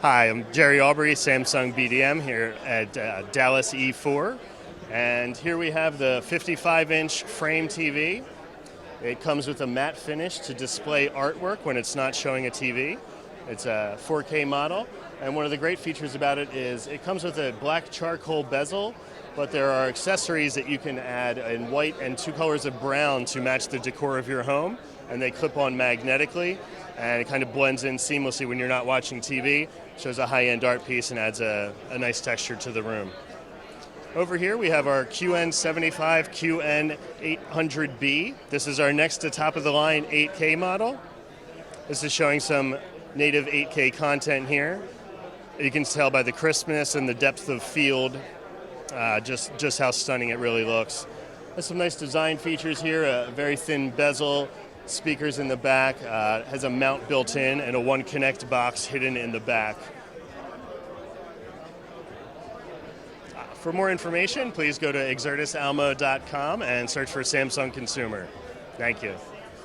Hi, I'm Jerry Aubrey, Samsung BDM here at Dallas E4. And here we have the 55-inch frame TV. It comes with a matte finish to display artwork when it's not showing a TV. It's a 4K model. And one of the great features about it is it comes with a black charcoal bezel, but there are accessories that you can add in white and 2 colors of brown to match the decor of your home. And they clip on magnetically, and it kind of blends in seamlessly when you're not watching TV. Shows a high-end art piece and adds a nice texture to the room. Over here we have our QN800B, QN800B. This is our next to top of the line 8K model. This is showing some native 8K content here. You can tell by the crispness and the depth of field just how stunning it really looks. There's some nice design features here, a very thin bezel, speakers in the back, has a mount built in and a One Connect box hidden in the back. For more information, please go to exertusalmo.com and search for Samsung Consumer. Thank you.